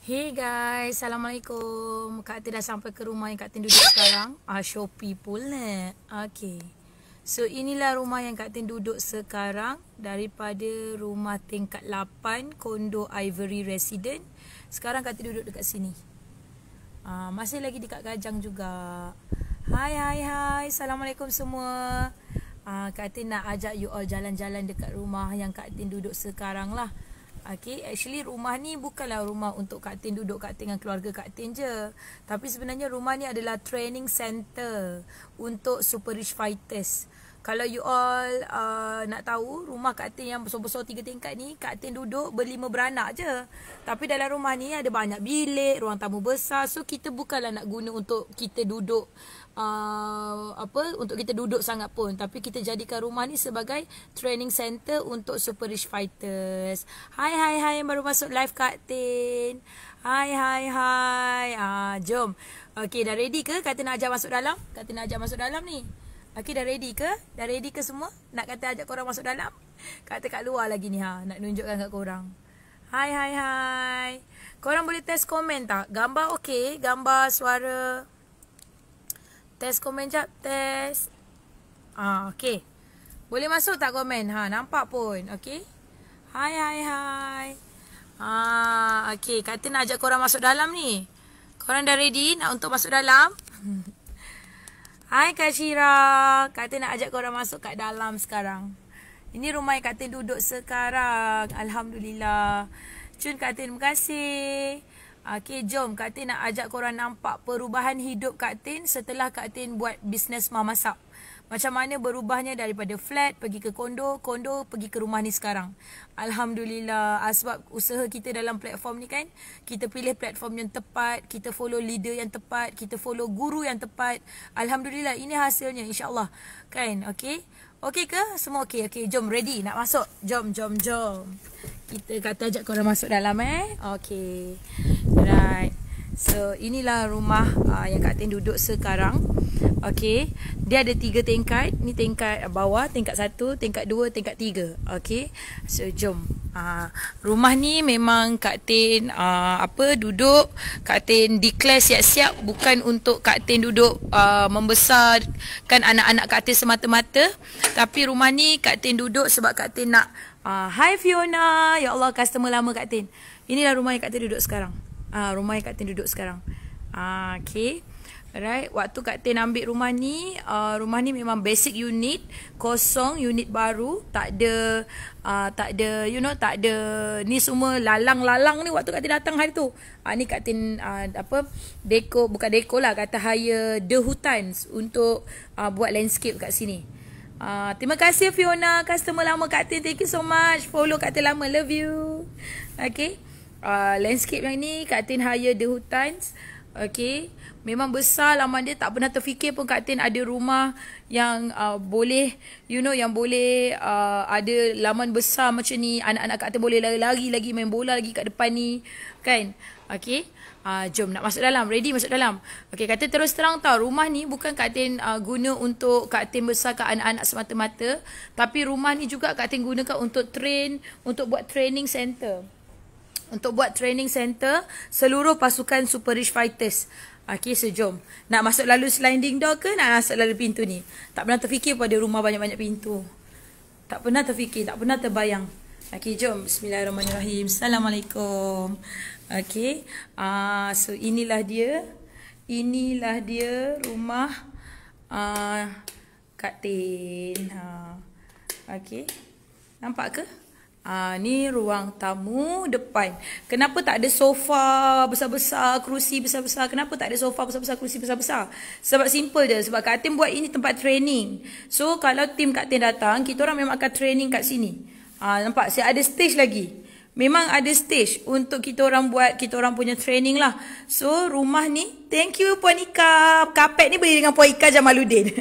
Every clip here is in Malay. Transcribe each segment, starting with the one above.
Hey guys, Assalamualaikum. Kak Tin dah sampai ke rumah yang Kak Tin duduk sekarang. Shopee pula. Okay. So inilah rumah yang Kak Tin duduk sekarang. Daripada rumah tingkat 8, kondo Ivory Resident. Sekarang Kak Tin duduk dekat sini. Masih lagi dekat Gajang juga. Hai. Assalamualaikum semua. Kak Tin nak ajak you all jalan-jalan dekat rumah yang Kak Tin duduk sekarang lah. Okay, actually rumah ni bukanlah rumah untuk Kak Tin duduk Kak Tin dengan keluarga Kak Tin je. Tapi sebenarnya rumah ni adalah training center untuk super rich fighters. Kalau you all nak tahu, rumah Kak Tin yang besar-besar 3 tingkat ni, Kak Tin duduk berlima beranak je. Tapi dalam rumah ni ada banyak bilik, ruang tamu besar. So kita bukanlah nak guna untuk kita duduk untuk kita duduk sangat pun, tapi kita jadikan rumah ni sebagai training center untuk super rich fighters. Hai yang baru masuk live Kak Tin. Hai. Jom. Okey, dah ready ke? Kak Tin nak ajak masuk dalam? Kak Tin nak ajak masuk dalam ni. Okey, dah ready ke? Dah ready ke semua? Nak kata ajak korang masuk dalam? Kak Tin kat luar lagi ni nak tunjukkan kat korang. Hai. Korang boleh test komen tak? Gambar okey? Gambar, suara. Test komen jap, test. Okey. Boleh masuk tak komen? Nampak pun. Okey. Hai. Okey, Kak Tin nak ajak korang masuk dalam ni. Korang dah ready nak untuk masuk dalam? Hai Kak Syira. Kak Tin nak ajak korang masuk kat dalam sekarang. Ini rumah yang Kak Tin duduk sekarang. Alhamdulillah. Cun Kak Tin, terima kasih. Okey, jom Kak Tin nak ajak korang nampak perubahan hidup Kak Tin setelah Kak Tin buat bisnes memasak. Macam mana berubahnya daripada flat pergi ke kondo pergi ke rumah ni sekarang. Alhamdulillah. Sebab usaha kita dalam platform ni kan, kita pilih platform yang tepat, kita follow leader yang tepat, kita follow guru yang tepat. Alhamdulillah, ini hasilnya insya-Allah. Kan? Okey. Okey ke? Semua okey. Okey, jom ready nak masuk. Jom. Kita kata ajak korang masuk dalam Okey. Right. So inilah rumah yang Kak Tin duduk sekarang. Okey. Dia ada 3 tingkat. Ni tingkat bawah, tingkat 1, tingkat 2, tingkat 3. Okey. So jom. Rumah ni memang Kak Tin duduk, Kak Tin declare siap-siap bukan untuk Kak Tin duduk membesarkan anak-anak Kak Tin semata-mata, tapi rumah ni Kak Tin duduk sebab Kak Tin nak Hai Fiona. Ya Allah, customer lama Kak Tin. Inilah rumah yang Kak Tin duduk sekarang. Rumah yang Kak Tin duduk sekarang. Okay. Alright. Waktu Kak Tin ambil rumah ni memang basic unit, kosong, unit baru, tak ada ni semua lalang-lalang ni waktu Kak Tin datang hari tu. Ni Kak Tin bukan dekor lah, kata hire The Hutans untuk buat landscape kat sini. Terima kasih Fiona, customer lama Kak Tin. Thank you so much. Follow Kak Tin lama. Love you. Okay. Landscape yang ni Kak Tin hire The Hutans. Okay. Memang besar laman dia. Tak pernah terfikir pun Kak Tin ada rumah yang boleh ada laman besar macam ni. Anak-anak Kak Tin boleh lari-lari lagi, main bola lagi kat depan ni. Kan? Okay. Jom nak masuk dalam. Ready masuk dalam. Okay, Kak Tin terus terang tahu, rumah ni bukan Kak Tin guna untuk Kak Tin besarkan anak-anak semata-mata, tapi rumah ni juga Kak Tin gunakan untuk buat training center. Untuk buat training center seluruh pasukan super rich fighters. Okay, so jom. Nak masuk lalu sliding door ke nak masuk lalu pintu ni? Tak pernah terfikir pada rumah banyak-banyak pintu. Tak pernah terfikir, tak pernah terbayang. Okay, jom. Bismillahirrahmanirrahim. Assalamualaikum. Okay. So inilah dia. Inilah dia rumah Kak Tin. Okay. Nampak ke? Ni ruang tamu depan. Kenapa tak ada sofa besar-besar, kerusi besar-besar? Kenapa tak ada sofa besar-besar, kerusi besar-besar? Sebab simple je. Sebab Kak Tin buat ini tempat training. So kalau tim Kak Tin datang, kita orang memang akan training kat sini. Nampak? Saya ada stage lagi. Memang ada stage untuk kita orang buat kita orang punya training lah. So rumah ni, thank you Puan Ika. Kapet ni beli dengan Puan Ika Jamaluddin.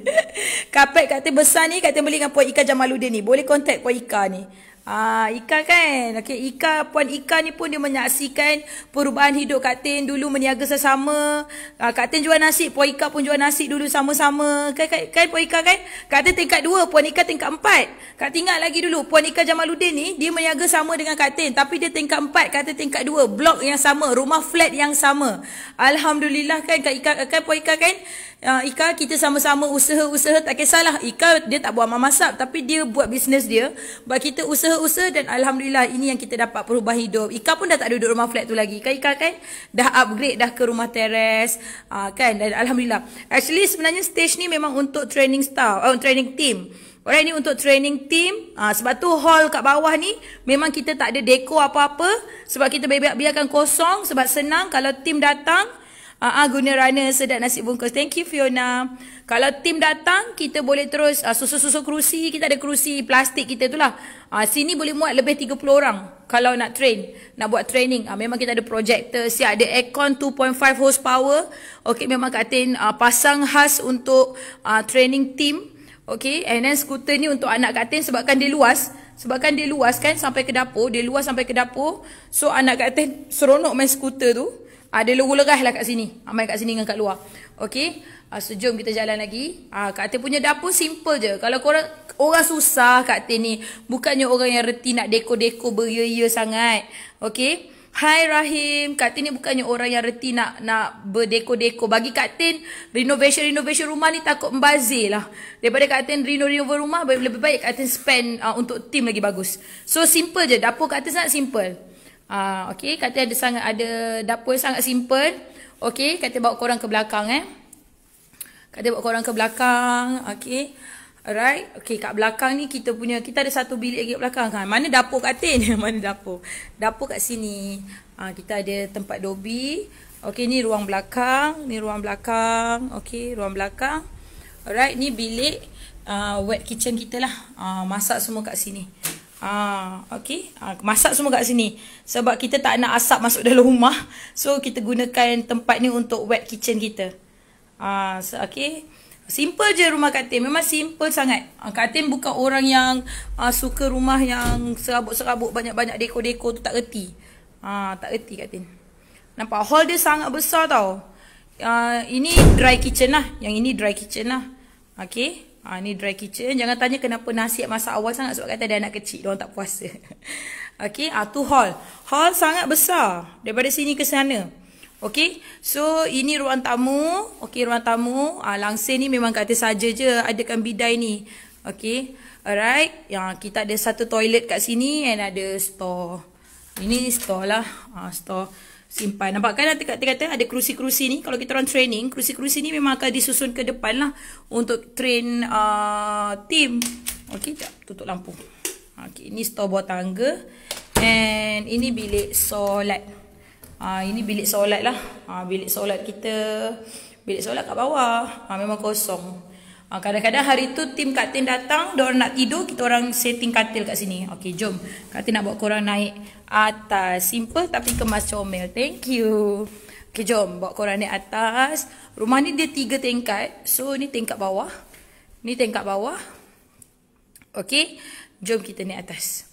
Kapet Kak Tin besar ni Kak Tin beli dengan Puan Ika Jamaluddin ni. Boleh contact Puan Ika ni. Ika kan. Okey, Puan Ika ni pun dia menyaksikan perubahan hidup Kak Tin. Dulu meniaga sesama. Kak Tin jual nasi, Puan Ika pun jual nasi dulu sama-sama. Kan Puan Ika kan? Kak Tin tingkat 2, Puan Ika tingkat 4. Kak Tin ingat lagi dulu, Puan Ika Jamaluddin ni, dia meniaga sama dengan Kak Tin. Tapi dia tingkat 4, Kak Tin tingkat 2. Blok yang sama, rumah flat yang sama. Alhamdulillah kan Kak Ika, kan Puan Ika kan? Ika, kita sama-sama usaha-usaha, tak kisahlah. Ika dia tak buat masak, tapi dia buat bisnes dia. Buat kita usaha-usaha dan Alhamdulillah ini yang kita dapat perubahan hidup. Ika pun dah tak duduk rumah flat tu lagi. Kan Ika kan dah upgrade dah ke rumah teres. Kan, dan Alhamdulillah. Actually sebenarnya stage ni memang untuk training staff, training team. Alright, ni untuk training team. Sebab tu hall kat bawah ni memang kita tak ada dekor apa-apa. Sebab kita biarkan kosong. Sebab senang kalau team datang. Guna runner sedap nasi bungkus. Thank you Fiona. Kalau tim datang, kita boleh terus susun-susun kerusi. Kita ada kerusi plastik kita tu lah. Sini boleh muat lebih 30 orang. Kalau nak train, nak buat training. Memang kita ada projector, siap ada aircon 2.5 horsepower. Okay, memang Kak Tin pasang khas untuk training team. Okay, and then skuter ni untuk anak Kak Tin sebabkan dia luas. Sebabkan dia luas kan sampai ke dapur. Dia luas sampai ke dapur. So anak Kak Tin seronok main skuter tu. Dia lerah lah kat sini. Main kat sini dengan kat luar. Okay. So jom kita jalan lagi. Kak Tin punya dapur simple je. Kalau korang orang susah Kak Tin ni. Bukannya orang yang reti nak deko-deko beria-ia sangat. Okay. Hai Rahim. Kak Tin ni bukannya orang yang reti nak berdeko-deko. Bagi Kak Tin, renovation rumah ni takut membazir lah. Daripada Kak Tin renovate rumah, lebih baik Kak Tin spend untuk tim lagi bagus. So simple je. Dapur Kak Tin sangat simple. Okay, Kak Tin ada dapur yang sangat simple. Okay, Kak Tin bawa korang ke belakang Kak Tin bawa korang ke belakang. Okay, alright. Okay, kat belakang ni kita ada satu bilik lagi kat belakang kan. Mana dapur Kak Tin? Mana dapur? Dapur kat sini. Kita ada tempat dobi. Okay, ni ruang belakang. Okay, ruang belakang. Alright, ni bilik wet kitchen kita lah. Masak semua kat sini. Okay. Masak semua kat sini. Sebab kita tak nak asap masuk dalam rumah. So kita gunakan tempat ni untuk wet kitchen kita. Okay. Simple je rumah Kak Tin. Memang simple sangat. Kak Tin bukan orang yang suka rumah yang serabut-serabut, banyak-banyak dekor-dekor tu, tak reti. Tak reti Kak Tin. Nampak hall dia sangat besar tau. Ini dry kitchen lah. Yang ini dry kitchen lah. Okay. Ni dry kitchen. Jangan tanya kenapa nasi masak awal sangat. Sebab kata ada anak kecil, diorang tak puasa. Okay, tu hall. Hall sangat besar. Daripada sini ke sana. Okay, so ini ruang tamu. Okay, ruang tamu. Langsir ni memang kata saja je adakan bidai ni. Okay, alright. Kita ada satu toilet kat sini and ada store. Ini store lah. Store. Simpan. Nampak kan kata ada kerusi-kerusi ni. Kalau kita orang training, kerusi-kerusi ni memang akan disusun ke depan lah. Untuk train team. Okay, jap. Tutup lampu. Okay, ini store bawah tangga. And ini bilik solat. Ini bilik solat lah. Bilik solat kita. Bilik solat kat bawah. Memang kosong. Kadang-kadang hari tu tim Kak Tin datang, diorang nak tidur, kita orang setting katil kat sini. Okay, jom. Kak Tin nak bawa korang naik atas. Simple tapi kemas comel. Thank you. Okay, jom. Bawa korang naik atas. Rumah ni dia 3 tingkat. So, ni tingkat bawah. Ni tingkat bawah. Okay. Jom kita naik atas.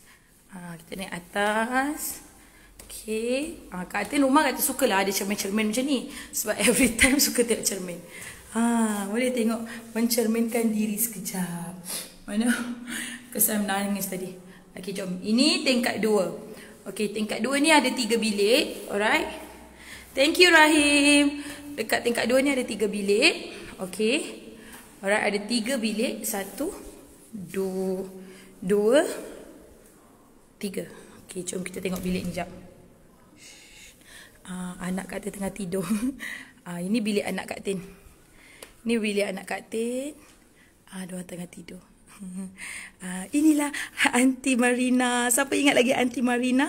Kita naik atas. Okay. Kak Tin rumah Kak Tin sukalah ada cermin-cermin macam ni. Sebab every time suka tengok cermin. Boleh tengok mencerminkan diri sekejap. Mana? Kesan menangis tadi. Okay, jom. Ini tingkat 2. Okay, tingkat 2 ni ada 3 bilik. Alright. Thank you Rahim. Dekat tingkat 2 ni ada 3 bilik. Okay. Alright, ada 3 bilik. 1, 2, 3. Okay, jom kita tengok bilik ni jap. Anak Kak Tin tengah tidur. Ini bilik anak Kak Tin. Ni bilik anak Kak Tin. Diorang tengah tidur. Inilah Aunty Marina. Siapa ingat lagi Aunty Marina?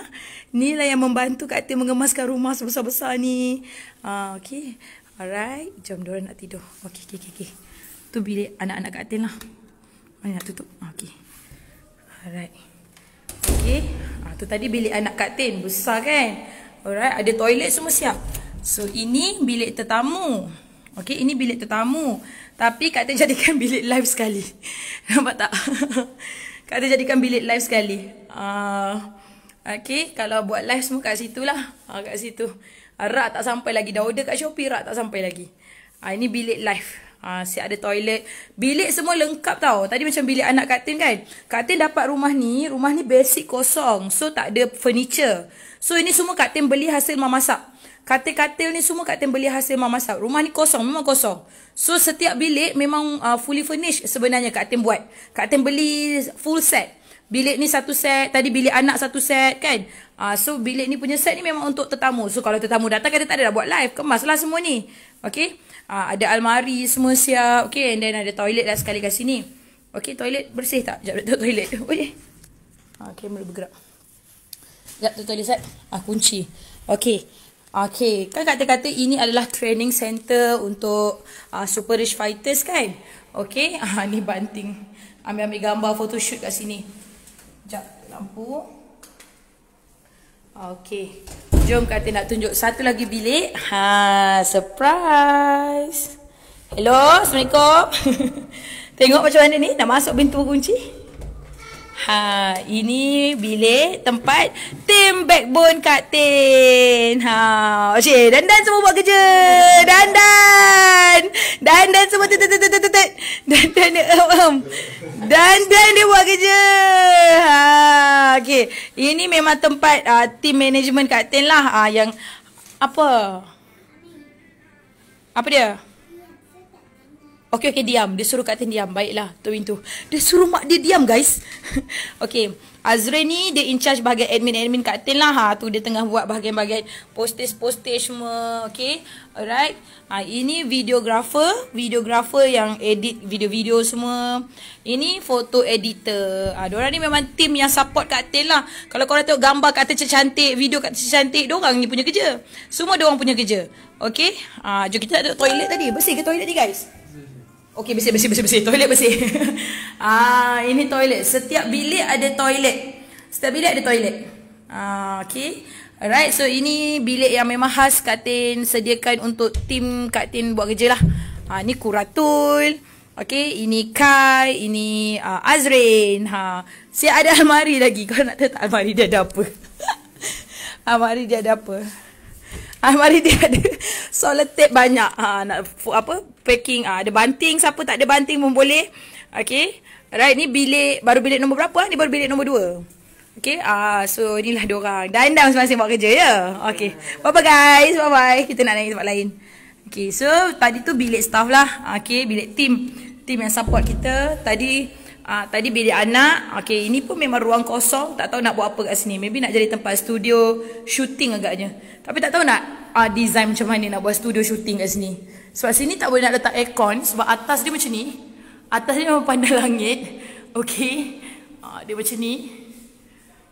Inilah yang membantu Kak Tin mengemaskan rumah sebesar-besar ni. Okay. Alright. Jom diorang nak tidur. Okay. Tu bilik anak-anak Kak Tin lah. Mana nak tutup? Okay. Alright. Okay. Tu tadi bilik anak Kak Tin. Besar kan? Alright. Ada toilet semua siap. So ini bilik tetamu. Okay, ini bilik tetamu. Tapi Kak Tin jadikan bilik live sekali. Nampak tak? Kak Tin jadikan bilik live sekali. Okay, kalau buat live semua kat situ lah. Kat situ. Rak tak sampai lagi. Dah order kat Shopee, rak tak sampai lagi. Ini bilik live. Siap ada toilet. Bilik semua lengkap tau. Tadi macam bilik anak Kak Tin kan. Kak Tin dapat rumah ni basic kosong. So tak ada furniture. So ini semua Kak Tin beli hasil memasak. Katil-katil ni semua Kak Tin beli hasil memasak. Rumah ni kosong, memang kosong. So setiap bilik memang fully furnished sebenarnya Kak Tin buat. Kak Tin beli full set. Bilik ni satu set, tadi bilik anak satu set kan. So bilik ni punya set ni memang untuk tetamu. So kalau tetamu datang kita tak ada dah buat live, kemaslah semua ni. Okay. Ada almari semua siap. Okay, and then ada toilet dah sekali kat sini. Okay, toilet bersih tak? Sekejap tu toilet. Kamera bergerak. Sekejap tu toilet set. Kunci. Okay. Okay, kan kata-kata ini adalah training center untuk super rich fighters kan. Okay, ni banting. Ambil gambar photoshoot kat sini. Sekejap, lampu. Okay, jom Kak Tin nak tunjuk satu lagi bilik. Surprise. Hello, Assalamualaikum. Tengok macam mana ni, nak masuk pintu kunci. Ini bilik tempat tim backbone Kak Tin. Okey, dandan semua buat kerja. Dandan semua dandan dia buat kerja. Okey, ini memang tempat tim management Kak Tin lah. Yang apa? Apa dia? Okey, diam. Dia suruh Kak Tin diam. Baiklah, tu pintu. Dia suruh mak dia diam, guys. Okey, Azrain ni dia in charge bahagian admin Kak Tin lah. Tu dia tengah buat bahagian-bahagian postage semua. Okey, alright. Ini videographer yang edit video-video semua. Ini photo editor. Diorang ni memang tim yang support Kak Tin lah. Kalau korang tengok gambar Kak Tin cantik, video Kak Tin cantik, diorang ni punya kerja. Semua diorang punya kerja. Okey, jom kita tengok toilet tadi. Bersih ke toilet ni, guys? Okey, bersih. Toilet bersih. Ini toilet. Setiap bilik ada toilet. Okey. Alright, so ini bilik yang memang khas Kak Tin sediakan untuk tim Kak Tin buat kerja lah. Ni Kuratul. Okey, ini Kai, ini Azrain. Siap ada almari lagi. Kau nak tahu tak almari dia ada apa? Almari dia ada apa? Almari dia ada selotip banyak. Nak packing. Ada banting. Siapa tak ada banting pun boleh. Okay. Alright. Ni baru bilik nombor berapa? Ni baru bilik nombor 2. Okay. So inilah diorang. Dandan masing-masing buat kerja ya. Okay. Bye-bye guys. Bye-bye. Kita nak naik tempat lain. Okay. So tadi tu bilik staff lah. Okay. Bilik tim. Tim yang support kita. Tadi bilik anak. Okay, ini pun memang ruang kosong. Tak tahu nak buat apa kat sini. Maybe nak jadi tempat studio shooting agaknya. Tapi tak tahu nak design macam mana nak buat studio shooting kat sini. Sebab sini tak boleh nak letak aircon. Sebab atas dia macam ni. Atas dia memang pandang langit. Okay. Dia macam ni.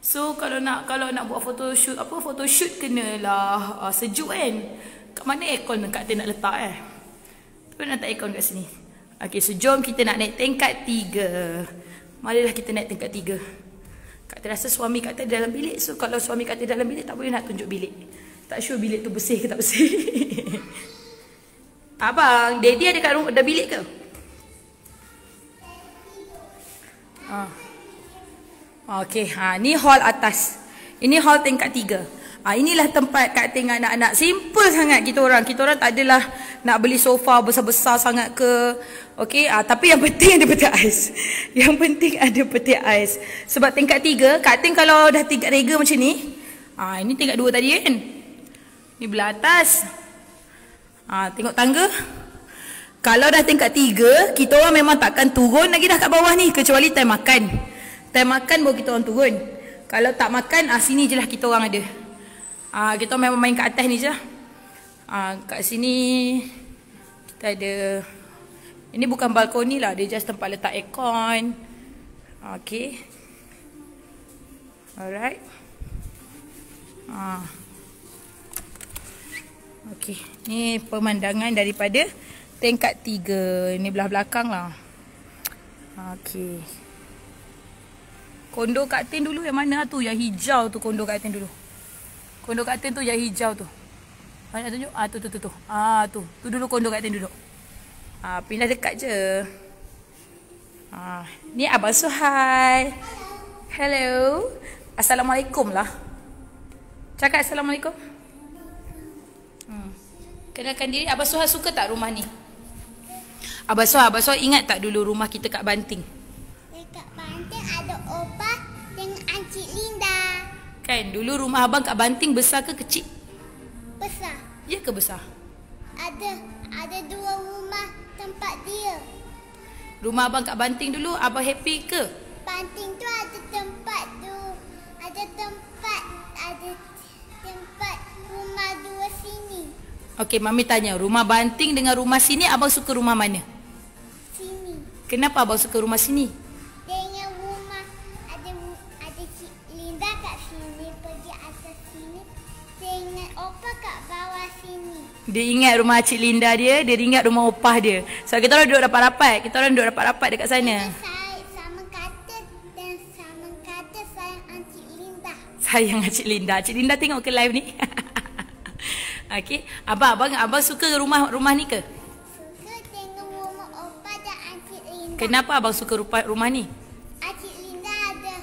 So kalau nak buat photoshoot kenalah sejuk kan. Kat mana aircon Kak Tin nak letak Tapi nak letak aircon kat sini. Okay, so jom kita nak naik tingkat 3. Marilah kita naik tingkat 3. Kak Tin rasa suami Kak Tin dalam bilik. So kalau suami Kak Tin dalam bilik, tak boleh nak tunjuk bilik. Tak sure bilik tu bersih ke tak bersih. Abang, Daddy ada kat rumah, ada bilik ke? Okay, ni hall atas. Ini hall tingkat 3. Inilah tempat Kak Tin dengan anak-anak. Simple sangat kita orang. Kita orang tak adalah nak beli sofa besar-besar sangat ke. Okay, tapi yang penting ada peti ais. Yang penting ada peti ais. Sebab tingkat 3, Kak Tin kalau dah tingkat rega macam ni. Ini tingkat 2 tadi kan. Ni belah atas. Tengok tangga. Kalau dah tingkat 3, kita orang memang takkan turun lagi dah kat bawah ni. Kecuali time makan. Time makan baru kita orang turun. Kalau tak makan, sini je lah kita orang ada. Kita memang main kat atas ni je lah. Kat sini kita ada. Ini bukan balkoni lah. Dia just tempat letak aircon. Okay. Alright. Okay. Ni pemandangan daripada tingkat 3. Ni belah belakang lah. Okay. Kondo Kak Tin dulu yang mana tu? Yang hijau tu kondo Kak Tin dulu. Kondo Kak Tin tu yang hijau tu. Mana nak tunjuk? Tu. Tu dulu kondo Kak Tin duduk. Pindah dekat je. Ni Abang Suhai. Hello. Assalamualaikum lah. Cakap Assalamualaikum. Kenalkan diri. Abang Suhai suka tak rumah ni? Abang Suhai ingat tak dulu rumah kita kat Banting? Dekat Banting ada Opah dengan Encik Linda. Kan, dulu rumah abang kat Banting besar ke kecil? Besar. Ya ke besar? Ada 2 rumah tempat dia. Rumah abang kat Banting dulu, abang happy ke? Banting tu ada tempat tu. Ada tempat rumah 2 sini. Okey, Mami tanya, rumah Banting dengan rumah sini abang suka rumah mana? Sini. Kenapa abang suka rumah sini? Dengan rumah ada Cik Linda kat sini, pergi atas sini. Dengan Opah kat bawah sini. Dia ingat rumah Cik Linda dia ingat rumah opah dia. So kita orang duduk rapat-rapat. Kita orang duduk rapat-rapat dekat sana. Saya sama kata dan sama kata sayang Encik Linda. Sayang Cik Linda. Cik Linda tengok ke live ni? Okey, abang suka rumah ni ke? Suka tengok rumah Opah dan Encik Linda. Kenapa abang suka rumah ni? Encik Linda ada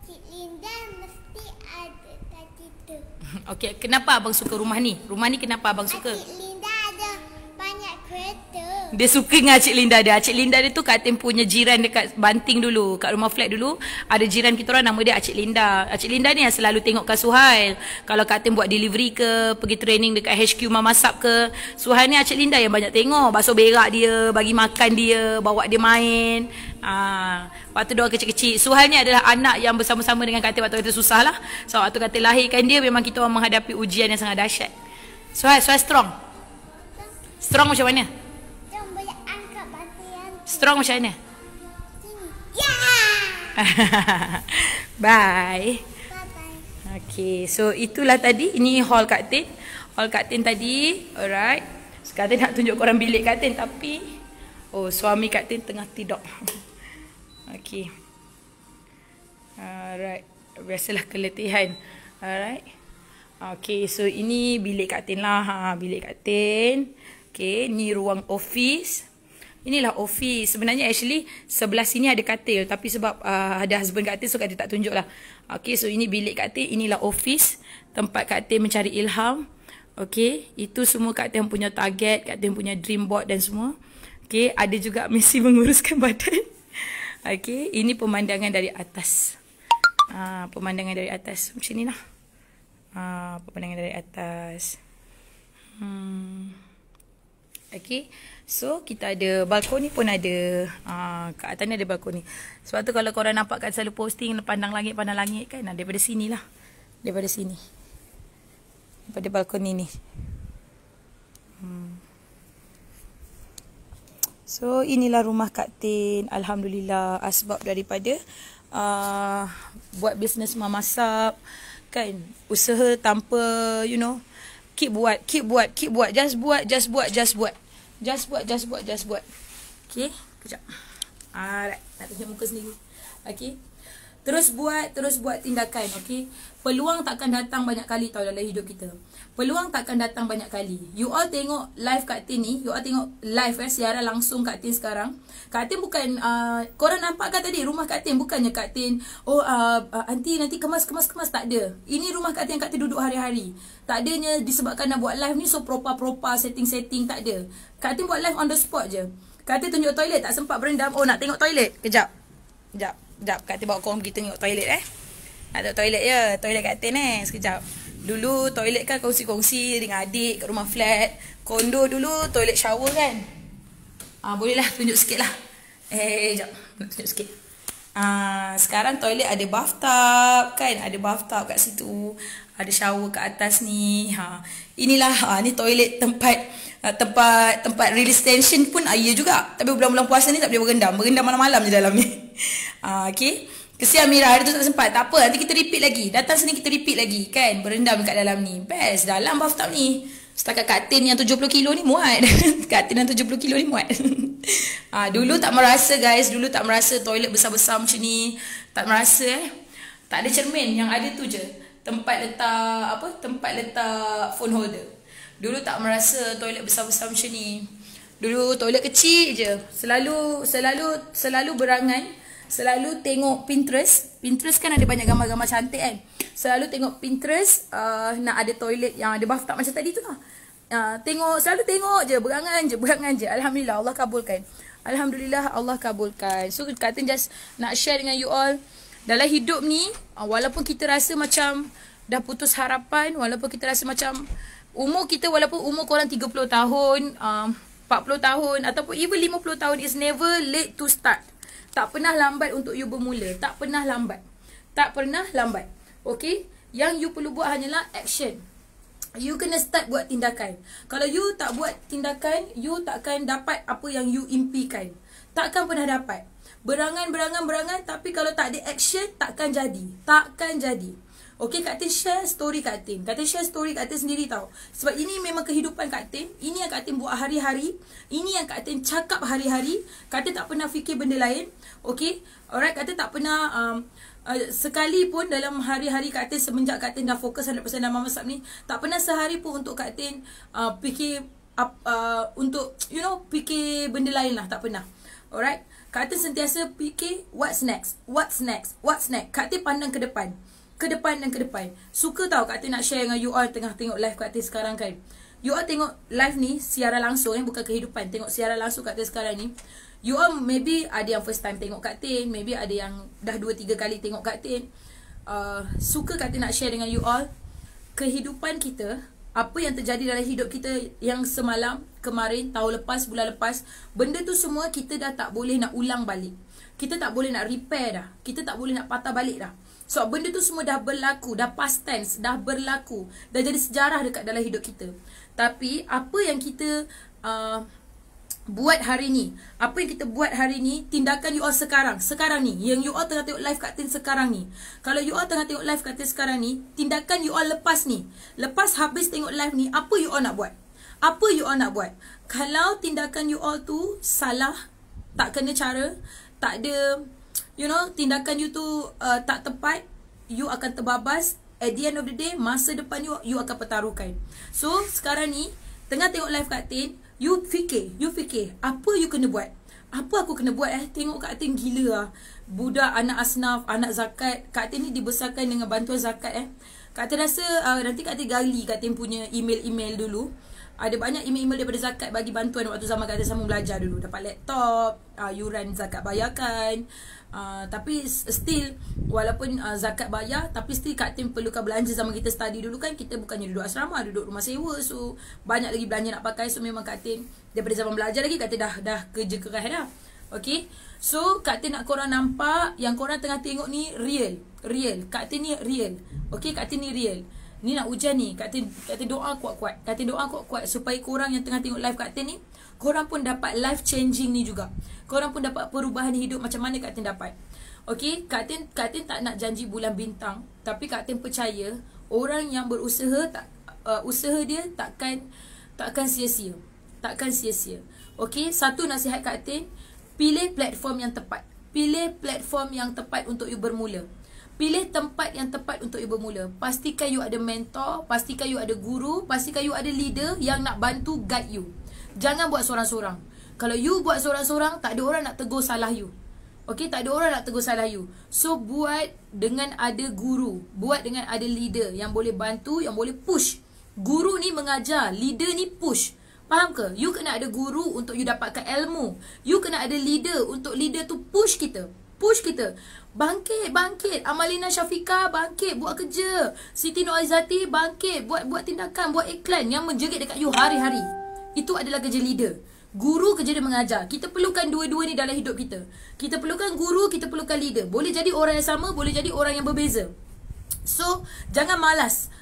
Cik Linda mesti ada tadi tu. Okey, kenapa abang suka rumah ni? Rumah ni kenapa abang suka? Cik Linda ada banyak kereta. Dia suka dengan Cik Linda dia. Cik Linda dia tu Kak Tin punya jiran dekat Banting dulu. Kat rumah flat dulu. Ada jiran kita orang nama dia Cik Linda. Cik Linda ni yang selalu tengok Kak Suhail. Kalau Kak Tin buat delivery ke, pergi training dekat HQ Mamasap ke. Suhail ni Cik Linda yang banyak tengok. Basuh berak dia, bagi makan dia, bawa dia main. Waktu dia kecil-kecil. Suhail ni adalah anak yang bersama-sama dengan Kak Tin waktu itu susah lah. So waktu Kak Tin lahirkan dia, memang kita orang menghadapi ujian yang sangat dahsyat. Suhail strong. Strong macam mana? Jom boleh angkat bantian Strong macam mana? sini. Yeah! Bye. Bye-bye. Okay, so itulah tadi. Ini hall Kak Tin. Hall Kak Tin tadi. Alright. Sekarang Tin nak tunjuk korang bilik Kak Tin. Tapi, suami Kak Tin tengah tidur. Okay. Alright. Biasalah keletihan. Alright. Okay, so ini bilik Kak Tin lah. Bilik Kak Tin. Okay, ni ruang office. Inilah office. Sebenarnya actually sebelah sini ada katil. Tapi sebab ada husband Kak Tin, so Kak Tin tak tunjuk lah. Okay, so ini bilik Kak Tin. Inilah office. Tempat Kak Tin mencari ilham. Okay, itu semua Kak Tin punya target. Kak Tin punya dream board dan semua. Okay, ada juga misi menguruskan badan. Okay, ini pemandangan dari atas. Pemandangan dari atas. Macam ni lah. Pemandangan dari atas. Okay, so kita ada balkoni pun ada. Kat atas ni ada balkoni. Sebab tu kalau korang nampak kat selalu posting pandang langit kan, daripada sini lah. Daripada sini. Daripada balkoni ni. So inilah rumah Kak Tin. Alhamdulillah, asbab daripada buat bisnes mamasap kan, usaha tanpa keep buat. Just buat. Okay, kejap. Alright, nak tunjuk muka sendiri. Okay. Terus buat tindakan, okay. Peluang takkan datang banyak kali tau dalam hidup kita. Peluang takkan datang banyak kali. You all tengok live Kak Tin ni, you all tengok live siaran langsung Kak Tin sekarang. Kak Tin bukan, korang nampak kan tadi rumah Kak Tin? Bukannya Kak Tin, aunty nanti kemas, tak ada. Ini rumah Kak Tin yang Kak Tin duduk hari-hari. Tak adanya disebabkan nak buat live ni so proper setting, tak ada. Kak Tin buat live on the spot je. Kak Tin tunjuk toilet, tak sempat berendam. Nak tengok toilet? Kejap. Kak Tin bawa korang pergi tengok toilet Nak tengok toilet je. Toilet Kak Tin sekejap. Dulu toilet kan kongsi-kongsi dengan adik kat rumah flat. Kondo dulu toilet shower kan. Bolehlah tunjuk sikit lah. Sekejap. Tunjuk sikit. Sekarang toilet ada bathtub kan. Ada bathtub kat situ. Ada shower kat atas ni. Inilah ni toilet tempat release tension pun air juga. Tapi bulan-bulan puasa ni tak boleh berendam. Berendam malam-malam je dalam ni. Okay. Kesian Mira, hari tu tak sempat. Tak apa, nanti kita repeat lagi. Datang sini kita repeat lagi kan. Berendam kat dalam ni. Best dalam bathtub ni. Setakat Kak Tin yang 70 kilo ni muat. Kak Tin yang 70 kilo ni muat. Dulu tak merasa guys. Dulu tak merasa toilet besar-besar macam ni. Tak merasa Tak ada cermin. Yang ada tu je tempat letak phone holder. Dulu tak merasa toilet besar-besar macam ni. Dulu toilet kecil je. Selalu berangan, selalu tengok Pinterest. Pinterest kan ada banyak gambar-gambar cantik kan. Selalu tengok Pinterest, nak ada toilet yang ada bathtub macam tadi tu lah. Selalu tengok je, berangan je. Alhamdulillah Allah kabulkan. Alhamdulillah Allah kabulkan. So Kak Tin just nak share dengan you all, dalam hidup ni, walaupun kita rasa macam dah putus harapan, walaupun kita rasa macam umur kita, walaupun umur korang 30 tahun, 40 tahun ataupun even 50 tahun, is never late to start. Tak pernah lambat untuk you bermula. Tak pernah lambat. Okay? Yang you perlu buat hanyalah action. You kena start buat tindakan. Kalau you tak buat tindakan, you takkan dapat apa yang you impikan. Takkan pernah dapat. Berangan, tapi kalau tak ada action, takkan jadi. Okay, Kak Tin share story Kak Tin. Kak Tin share story Kak Tin sendiri tau. Sebab ini memang kehidupan Kak Tin. Ini yang Kak Tin buat hari-hari. Ini yang Kak Tin cakap hari-hari. Kak Tin tak pernah fikir benda lain. Okay, alright, Kak Tin tak pernah sekali pun dalam hari-hari Kak Tin semenjak Kak Tin dah fokus 100% dalam Mama Sab ni, tak pernah sehari pun untuk Kak Tin fikir untuk fikir benda lain lah. Tak pernah. Alright, Kak Tin sentiasa fikir what's next. Kak Tin pandang ke depan. Ke depan. Suka tau Kak Tin nak share dengan you all tengah tengok live Kak Tin sekarang kan. You all tengok live ni siaran langsung bukan kehidupan. Tengok siaran langsung Kak Tin sekarang ni. You all maybe ada yang first time tengok Kak Tin, maybe ada yang dah 2-3 kali tengok Kak Tin. Suka Kak Tin nak share dengan you all kehidupan kita, apa yang terjadi dalam hidup kita yang semalam, kemarin, tahun lepas, bulan lepas. Benda tu semua kita dah tak boleh nak ulang balik. Kita tak boleh nak repair dah. Kita tak boleh nak patah balik dah. So benda tu semua dah berlaku, dah past tense, dah berlaku, dah jadi sejarah dekat dalam hidup kita. Tapi apa yang kita buat hari ni, tindakan you all sekarang ni, yang you all tengah tengok live Kak Tin sekarang ni. Kalau you all tengah tengok live Kak Tin sekarang ni, tindakan you all lepas ni, lepas habis tengok live ni, apa you all nak buat? Kalau tindakan you all tu salah, tak kena cara, tak ada, tindakan you tu tak tepat, you akan terbabas. At the end of the day, masa depan you akan pertaruhkan. So sekarang ni tengah tengok live Kak Tin, you fikir apa you kena buat. Apa aku kena buat Tengok Kak Tin gila lah. Budak anak asnaf, anak zakat. Kak Tin ni dibesarkan dengan bantuan zakat Kak Tin rasa nanti Kak Tin gali Kak Tin punya email dulu. Ada banyak email daripada zakat bagi bantuan waktu zaman Kak Tin sambung belajar dulu. Dapat laptop, yuran zakat bayarkan. Tapi still, walaupun zakat bayar, tapi still Kak Tin perlukan belanja. Zaman kita study dulu kan, kita bukannya duduk asrama, duduk rumah sewa. So banyak lagi belanja nak pakai. So memang Kak Tin daripada zaman belajar lagi, Kak Tin dah kerja keras dah. Okay, so Kak Tin nak korang nampak, yang korang tengah tengok ni real. Kak Tin ni real. Okay, Kak Tin ni real. Ni nak hujan ni, Kak Tin doa kuat-kuat. Kak Tin doa kuat-kuat supaya korang yang tengah tengok live Kak Tin ni, korang pun dapat life changing ni juga. Korang pun dapat perubahan hidup macam mana Kak Tin dapat. Okay, Kak Tin tak nak janji bulan bintang, tapi Kak Tin percaya orang yang berusaha, usaha dia takkan sia-sia. Okay, satu nasihat Kak Tin, pilih platform yang tepat. Untuk you bermula. Pilih tempat yang tepat untuk you bermula. Pastikan you ada mentor, pastikan you ada guru, pastikan you ada leader yang nak bantu guide you. Jangan buat seorang-seorang. Kalau you buat seorang-seorang, tak ada orang nak tegur salah you. Okay, tak ada orang nak tegur salah you. So buat dengan ada guru, buat dengan ada leader yang boleh bantu, yang boleh push. Guru ni mengajar, leader ni push. Faham ke? You kena ada guru untuk you dapatkan ilmu. You kena ada leader untuk leader tu push kita. Bangkit. Amalina Syafiqah, bangkit, buat kerja. Siti Norizati, bangkit, buat tindakan, buat iklan yang menjerit dekat you hari-hari. Itu adalah kerja leader. Guru kerja dia mengajar. Kita perlukan dua-dua ni dalam hidup kita. Kita perlukan guru, kita perlukan leader. Boleh jadi orang yang sama, boleh jadi orang yang berbeza. So, jangan malas.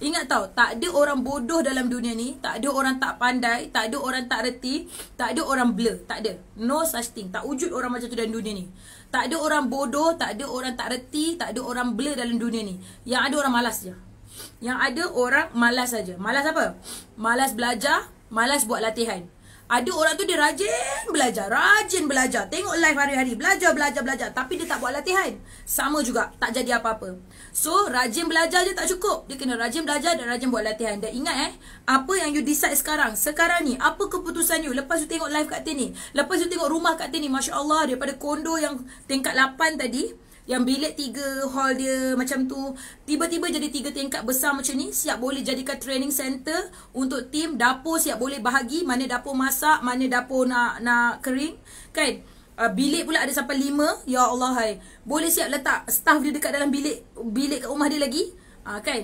Ingat tau, tak ada orang bodoh dalam dunia ni. Tak ada orang tak pandai, tak ada orang tak reti, tak ada orang blur. Tak ada. No such thing. Tak wujud orang macam tu dalam dunia ni. Tak ada orang bodoh, tak ada orang tak reti, tak ada orang blur dalam dunia ni. Yang ada orang malas je. Yang ada orang malas saja. Malas apa? Malas belajar, malas buat latihan. Ada orang tu dia rajin belajar. Tengok live hari-hari, belajar. Tapi dia tak buat latihan. Sama juga, tak jadi apa-apa. So, rajin belajar je tak cukup. Dia kena rajin belajar dan rajin buat latihan. Dan ingat apa yang you decide sekarang ni, apa keputusan you. Lepas you tengok live kat Tin ni, lepas you tengok rumah kat Tin ni, Masya Allah, daripada kondo yang tingkat 8 tadi, yang bilik 3 hall dia macam tu, tiba-tiba jadi 3 tingkat besar macam ni. Siap boleh jadikan training center untuk tim. Dapur siap boleh bahagi, mana dapur masak, mana dapur nak kering, kan? Bilik pula ada sampai 5. Ya Allah, hai. Boleh siap letak staff dia dekat dalam bilik kat rumah dia lagi, kan?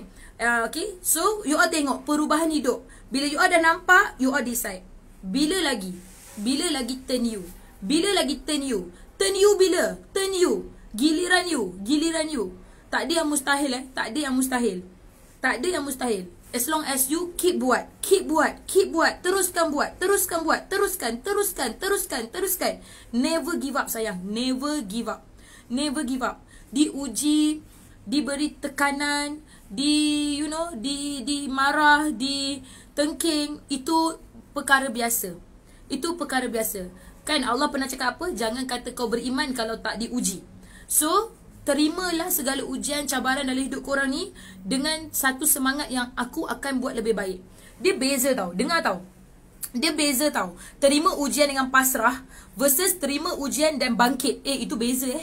Okay, so you all tengok perubahan hidup. Bila you all dah nampak, you all decide bila lagi turn you. Bila lagi turn you. Turn you bila? Turn you. Giliran you. Tak ada yang mustahil, tak ada yang mustahil. As long as you keep buat. Teruskan buat. Teruskan. Never give up sayang. Never give up. Diuji, diberi tekanan, dimarah, ditengking, itu perkara biasa. Kan Allah pernah cakap apa? Jangan kata kau beriman kalau tak diuji. So, terimalah segala ujian, cabaran dalam hidup korang ni dengan satu semangat yang aku akan buat lebih baik. Dia beza tau. Dengar tau. Dia beza tau. Terima ujian dengan pasrah versus terima ujian dan bangkit. Itu beza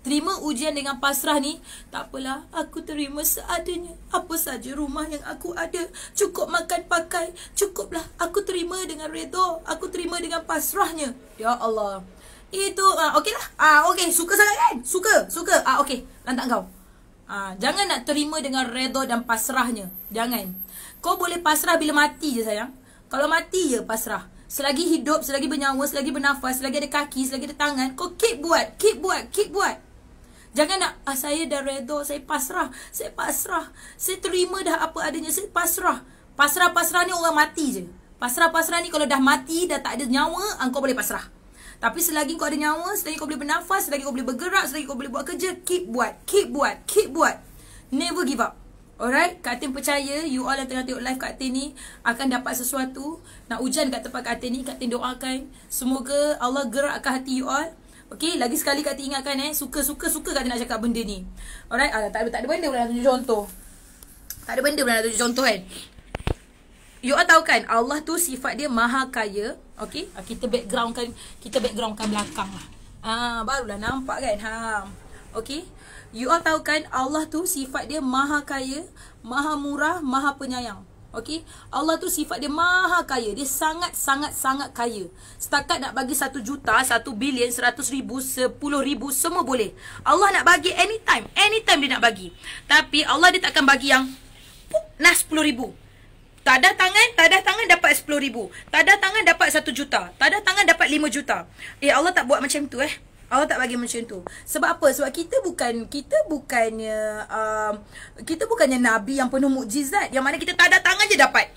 Terima ujian dengan pasrah ni, tak apalah, aku terima seadanya. Apa saja rumah yang aku ada, cukup makan pakai, cukuplah. Aku terima dengan redha, aku terima dengan pasrahnya. Ya Allah. Itu okey lah. Okey, suka sangat kan? Suka. Okey, lantak kau. Jangan nak terima dengan redha dan pasrahnya. Jangan. Kau boleh pasrah bila mati je sayang. Kalau mati je pasrah. Selagi hidup, selagi bernyawa, selagi bernafas, selagi ada kaki, selagi ada tangan, kau keep buat. Jangan nak, saya dah redha, saya pasrah. Saya terima dah apa adanya, saya pasrah. Pasrah ni orang mati je. Pasrah ni kalau dah mati, dah tak ada nyawa, kau boleh pasrah. Tapi selagi kau ada nyawa, selagi kau boleh bernafas, selagi kau boleh bergerak, selagi kau boleh buat kerja, keep buat. Never give up. Alright, Kak Tin percaya you all yang tengah tengok live Kak Tin ni akan dapat sesuatu. Nak hujan kat tempat Kak Tin ni, Kak Tin doakan semoga Allah gerakkan hati you all. Okay, lagi sekali Kak Tin ingatkan suka Kak Tin nak cakap benda ni. Alright, tak ada benda boleh nak tunjuk contoh. Kan. You all tahu kan, Allah tu sifat dia maha kaya. Okay, kita backgroundkan belakang lah. Barulah nampak kan. Okay, you all tahu kan, Allah tu sifat dia maha kaya, maha murah, maha penyayang. Okay, Allah tu sifat dia maha kaya. Dia sangat kaya. Setakat nak bagi 1 juta, 1 bilion, 100 ribu, 10 ribu, semua boleh. Allah nak bagi anytime dia nak bagi. Tapi Allah dia takkan bagi yang nak 10 ribu. Tak ada tangan dapat 10 ribu. Tak ada tangan dapat 1 juta. Tak ada tangan dapat 5 juta. Allah tak buat macam tu Allah tak bagi macam tu. Sebab apa? Sebab kita bukannya nabi yang penuh mukjizat, yang mana kita tak ada tangan je dapat.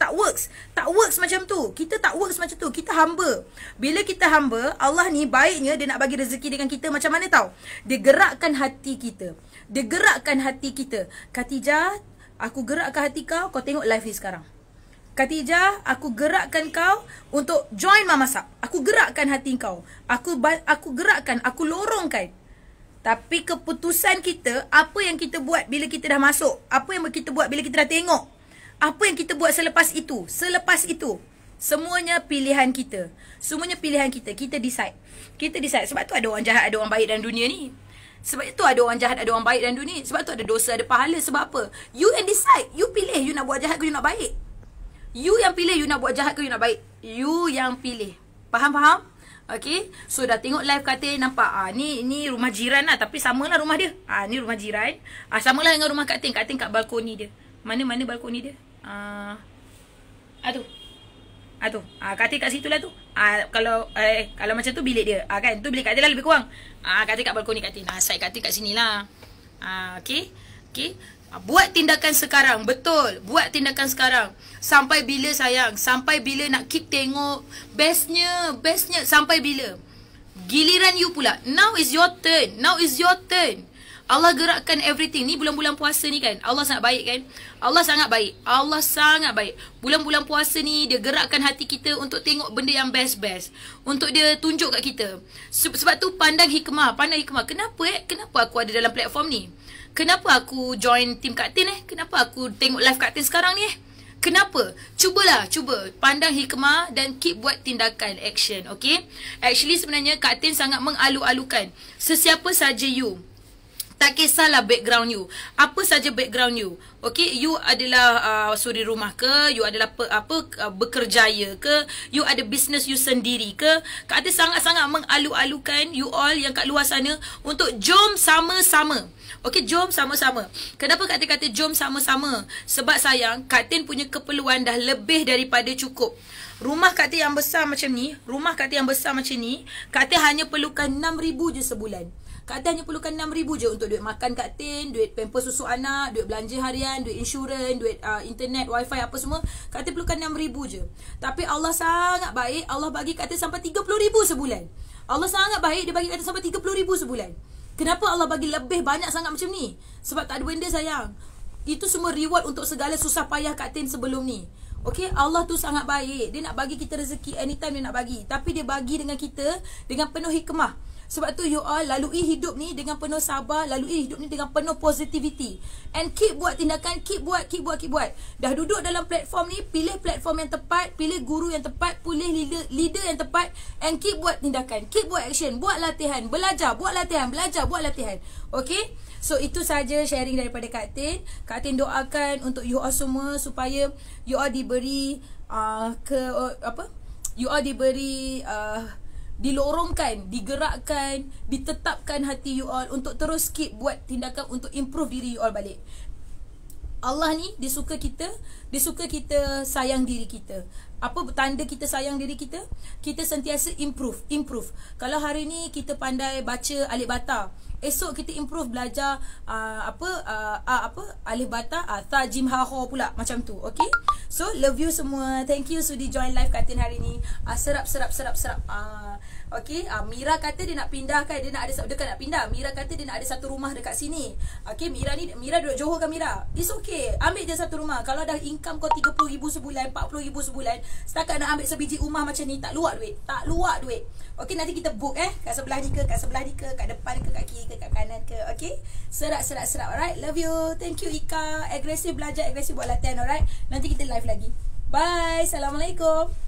Tak works macam tu. Kita tak works macam tu. Kita hamba. Bila kita hamba, Allah ni baiknya dia nak bagi rezeki dengan kita macam mana tahu? Dia gerakkan hati kita. Khatijah, aku gerakkan hati kau tengok live ni sekarang. Khatijah, aku gerakkan kau untuk join mamasak. Aku gerakkan hati kau. Aku gerakkan, aku lorongkan. Tapi keputusan kita, apa yang kita buat bila kita dah masuk, apa yang kita buat bila kita dah tengok, apa yang kita buat selepas itu. Semuanya pilihan kita. Kita decide. Sebab tu ada orang jahat, ada orang baik dalam dunia ni. Sebab itu ada orang jahat, ada orang baik dalam dunia. Sebab tu ada dosa, ada pahala. Sebab apa? You yang decide. You pilih you nak buat jahat ke you nak baik. You yang pilih you nak buat jahat ke you nak baik. You yang pilih. Faham? Okay. So dah tengok live Kak Tin, nampak ni rumah jiran lah. Tapi samalah rumah dia. Ni rumah jiran. Samalah dengan rumah Kak Tin. Kak Tin kat balkoni dia. Mana balkoni dia? Tu. Kak Tin kat situ lah tu. Kalau macam tu bilik dia. Kan? Tu bilik Kak Tin lah lebih kurang. Kak Tin kat balkoni Kak Tin. Side Kak Tin kat sini lah. Okay. Buat tindakan sekarang. Betul. Buat tindakan sekarang. Sampai bila sayang? Sampai bila nak keep tengok? Bestnya. Sampai bila? Giliran you pula. Now is your turn. Allah gerakkan everything. Ni bulan-bulan puasa ni kan, Allah sangat baik kan. Allah sangat baik. Allah sangat baik. Bulan-bulan puasa ni dia gerakkan hati kita untuk tengok benda yang best-best, untuk dia tunjuk kat kita. Sebab tu pandang hikmah. Kenapa aku ada dalam platform ni? Kenapa aku join tim Kak Tin Kenapa aku tengok live Kak Tin sekarang ni Kenapa? Cuba pandang hikmah dan keep buat tindakan, action, okay? Actually sebenarnya Kak Tin sangat mengalu-alukan sesiapa saja you. Tak kisahlah background you, apa saja background you. Okay, you adalah suri rumah ke, you adalah bekerjaya ke, you ada business you sendiri ke. Kak Tin sangat-sangat mengalu-alukan you all yang kat luar sana untuk jom sama-sama. Okay, jom sama-sama. Kenapa Kak Tin kata jom sama-sama? Sebab sayang, Kak Tin punya keperluan dah lebih daripada cukup. Rumah Kak Tin yang besar macam ni, Kak Tin hanya perlukan 6,000 je sebulan. Kak Tin hanya perlukan 6,000 je untuk duit makan Kak Tin, duit pamper susu anak, duit belanja harian, duit insurans, duit internet, wifi apa semua. Kak Tin perlukan 6,000 je. Tapi Allah sangat baik, Allah bagi Kak Tin sampai 30,000 sebulan. Allah sangat baik, dia bagi Kak Tin sampai 30,000 sebulan. Kenapa Allah bagi lebih banyak sangat macam ni? Sebab tak ada benda sayang. Itu semua reward untuk segala susah payah Kak Tin sebelum ni. Okay, Allah tu sangat baik. Dia nak bagi kita rezeki anytime dia nak bagi. Tapi dia bagi dengan kita dengan penuh hikmah. Sebab tu you all lalui hidup ni dengan penuh sabar, lalui hidup ni dengan penuh positivity. And keep buat tindakan, keep buat. Dah duduk dalam platform ni, pilih platform yang tepat, pilih guru yang tepat, pilih leader yang tepat, and keep buat tindakan, keep buat action, buat latihan, belajar, buat latihan. Okay? So itu saja sharing daripada Kak Tin. Kak Tin doakan untuk you all semua supaya you all diberi dilorongkan, digerakkan, ditetapkan hati you all untuk terus keep buat tindakan untuk improve diri you all balik. Allah ni dia suka kita sayang diri kita. Apa tanda kita sayang diri kita? Kita sentiasa improve. Kalau hari ni kita pandai baca alif bata, esok kita improve belajar alif bata, ta jim ha ho pula macam tu. Okay? So love you semua. Thank you sudi join live Kak Tin hari ni. Serap. Okay, Mira kata dia nak pindahkan, dia nak nak pindah. Mira kata dia nak ada satu rumah dekat sini. Okay, Mira duduk Johor kan Mira? It's okay, ambil je satu rumah. Kalau dah income kau 30,000 sebulan, 40,000 sebulan, setakat nak ambil sebiji rumah macam ni, tak luar duit. Okay, nanti kita book kat sebelah ni ke, kat depan ke, kat kiri ke, kat kanan ke. Okay, serak. Alright, love you. Thank you Ika. Agresif belajar, agresif buat latihan. Alright, nanti kita live lagi. Bye. Assalamualaikum.